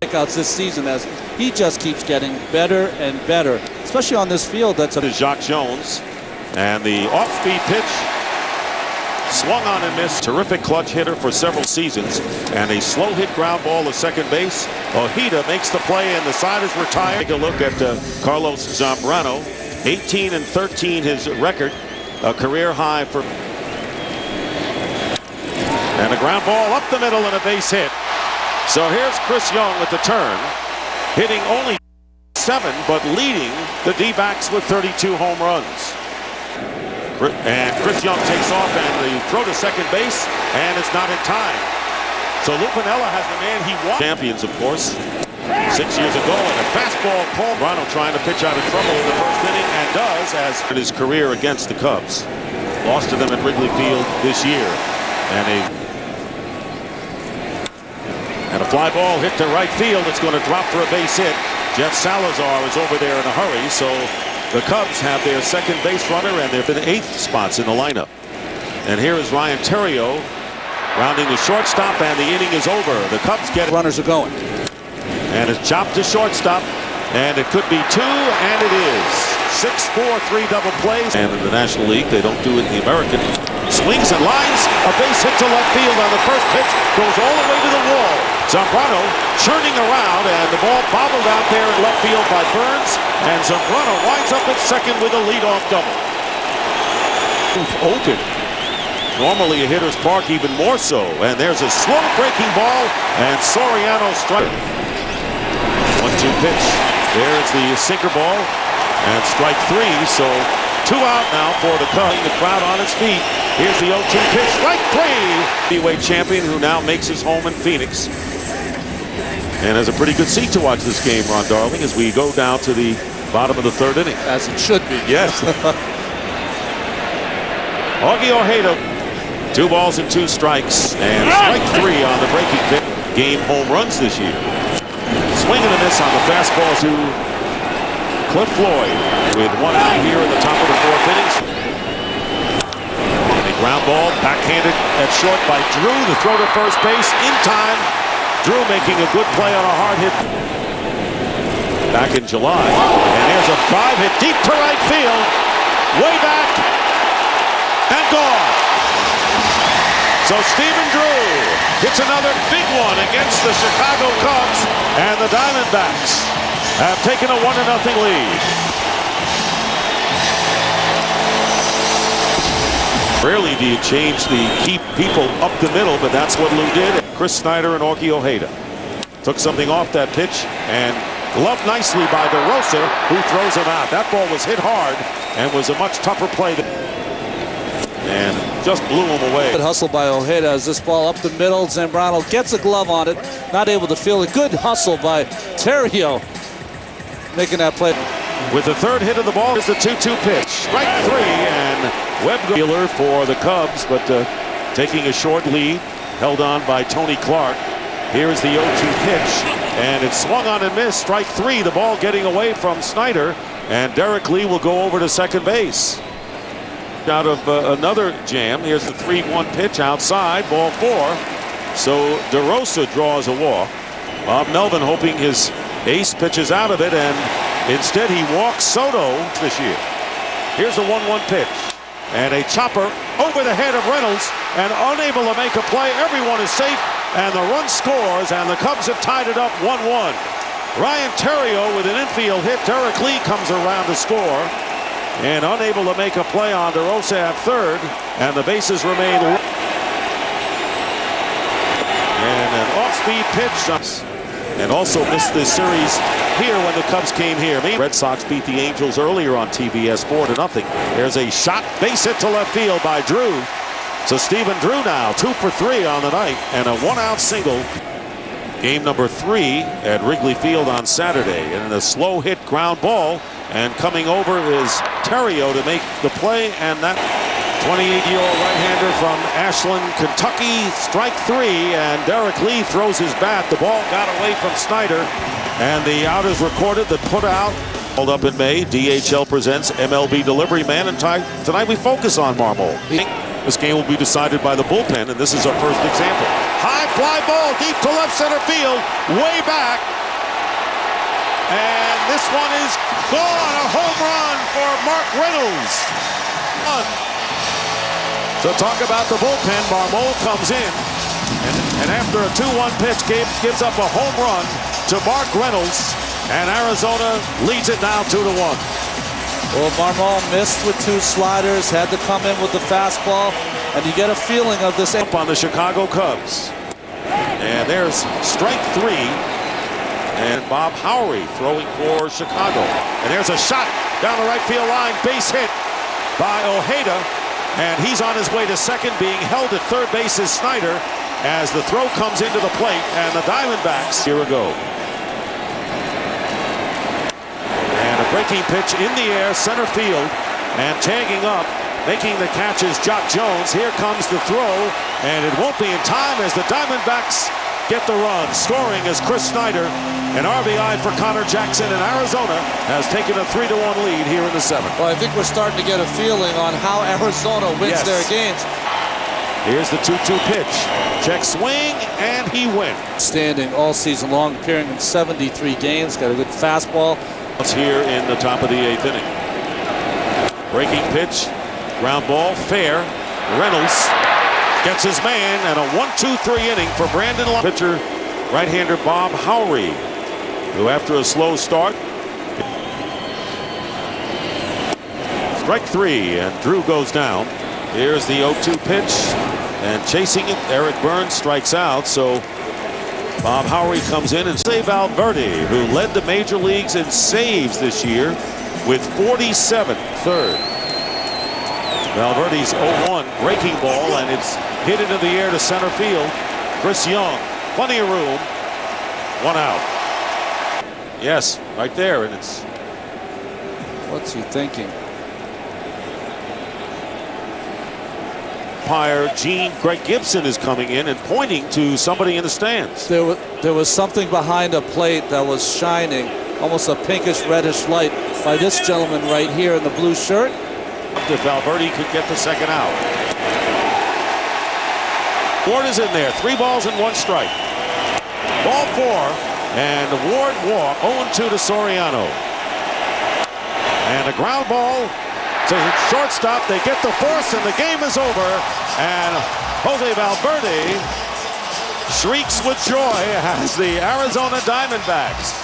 strikeouts this season as he just keeps getting better and better, especially on this field. That's a Jacques Jones, and the off-speed pitch swung on and missed. Terrific clutch hitter for several seasons, and a slow hit ground ball to second base. Ojeda makes the play, and the side is retired. Take a look at Carlos Zambrano. 18-13 his record, a career high for. And a ground ball up the middle and a base hit. So here's Chris Young with the turn, hitting only 7, but leading the Dbacks with 32 home runs. And Chris Young takes off, and the throw to second base, and it's not in time. So Lupinella has the man he wants. Champions, of course, 6 years ago, and a fastball called. Toronto trying to pitch out of trouble in the first inning, and does, as in his career against the Cubs. Lost to them at Wrigley Field this year. And a fly ball hit to right field. It's going to drop for a base hit. Jeff Salazar is over there in a hurry, so the Cubs have their second base runner, and they're in 8th spots in the lineup. And here is Ryan Theriot rounding the shortstop, and the inning is over. The Cubs get it. runners are going. And it's chopped to shortstop, and it could be 2, and it is. 6-4-3 double plays. And in the National League, they don't do it in the American. Swings and lines, a base hit to left field on the first pitch, goes all the way to the wall. Zambrano churning around, and the ball bobbled out there in left field by Burns, and Zambrano winds up at second with a leadoff double. Open. Normally a hitter's park, even more so. And there's a slow breaking ball, and Soriano strike. 1-2 pitch. There's the sinker ball, and strike 3. So 2 out now for the Cubs. The crowd on its feet. Here's the 0-2 pitch. Strike 3. Heavyweight champion who now makes his home in Phoenix. And has a pretty good seat to watch this game, Ron Darling, as we go down to the bottom of the 3rd inning. As it should be. Yes. Augie Ojeda. 2 balls and 2 strikes. And strike 3 on the breaking pitch. Game home runs this year. Swing and a miss on the fastball to Cliff Floyd with 1 out here in the top of the 4th inning. And a ground ball backhanded at short by Drew. The throw to first base in time. Drew making a good play on a hard hit back in July. And there's a 5 hit deep to right field. Way back and gone. So Stephen Drew hits another big one against the Chicago Cubs, and the Diamondbacks have taken a 1-0 lead. Rarely do you change the keep people up the middle, but that's what Lou did. Chris Snyder and Augie Ojeda took something off that pitch and gloved nicely by DeRosa, who throws him out. That ball was hit hard and was a much tougher play and just blew him away. Good hustle by Ojeda as this ball up the middle. Zambrano gets a glove on it, not able to feel it. Good hustle by Theriot making that play. With the 3rd hit of the ball is the 2-2 pitch. Strike 3, and Webb dealer for the Cubs, but taking a short lead, held on by Tony Clark. Here's the 0-2 pitch, and it's swung on and missed. Strike 3, the ball getting away from Snyder, and Derek Lee will go over to second base. Out of another jam, here's the 3-1 pitch outside, ball 4. So DeRosa draws a walk. Bob Melvin hoping his ace pitches out of it, and instead he walks Soto this year. Here's a 1-1 pitch, and a chopper over the head of Reynolds, and unable to make a play. Everyone is safe, and the run scores, and the Cubs have tied it up 1-1. Ryan Theriot with an infield hit. Derek Lee comes around to score, and unable to make a play on DeRosa at 3rd, and the bases remain. And an off-speed pitch, and also missed this series here when the Cubs came here. Red Sox beat the Angels earlier on TBS 4-0. There's a shot base hit to left field by Drew. So Stephen Drew now 2 for 3 on the night, and a 1-out single. Game number 3 at Wrigley Field on Saturday, and a slow hit ground ball, and coming over is Theriot to make the play, and that 28-year-old right-hander from Ashland, Kentucky, strike 3, and Derek Lee throws his bat. The ball got away from Snyder, and the out is recorded. The put out called up in May. DHL presents MLB Delivery Man, and tonight we focus on Marmol. This game will be decided by the bullpen, and this is our first example. High fly ball deep to left center field, way back. And this one is gone. A home run for Mark Reynolds. So talk about the bullpen. Marmol comes in, and after a 2-1 pitch, gives up a home run to Mark Reynolds, and Arizona leads it now 2-1. Well, Marmol missed with 2 sliders, had to come in with the fastball, and you get a feeling of this. Up on the Chicago Cubs. And there's strike 3. And Bob Howery throwing for Chicago. And there's a shot down the right field line, base hit by Ojeda. And he's on his way to second, being held at third base is Snyder as the throw comes into the plate, and the Diamondbacks here ago. Breaking pitch in the air, center field, and tagging up, making the catch is Jock Jones. Here comes the throw, and it won't be in time as the Diamondbacks get the run. Scoring is Chris Snyder, an RBI for Connor Jackson, and Arizona has taken a 3-1 lead here in the 7th. Well, I think we're starting to get a feeling on how Arizona wins their games. Here's the 2-2 pitch. Check swing, and he went. Standing all season long, appearing in 73 games, got a good fastball. Here in the top of the 8th inning. Breaking pitch, ground ball, fair. Reynolds gets his man, and a 1-2-3 inning for Brandon Long. Pitcher, right-hander Bob Howery, who after a slow start. Strike 3, and Drew goes down. Here's the 0-2 pitch, and chasing it, Eric Burns strikes out, so Bob Howery comes in, and Jose Valverde, who led the major leagues in saves this year with 47. Third. Valverde's 0-1 breaking ball, and it's hit into the air to center field. Chris Young, plenty of room. 1 out. Yes, right there, and it's. What's he thinking? Gene Greg Gibson is coming in and pointing to somebody in the stands. There was something behind a plate that was shining, almost a pinkish reddish light, by this gentleman right here in the blue shirt. If Valverde could get the second out. Ward is in there. 3 balls and 1 strike. Ball 4, and Ward walk. 0-2 to Soriano. And a ground ball to shortstop. They get the force, and the game is over. And Jose Valverde shrieks with joy as the Arizona Diamondbacks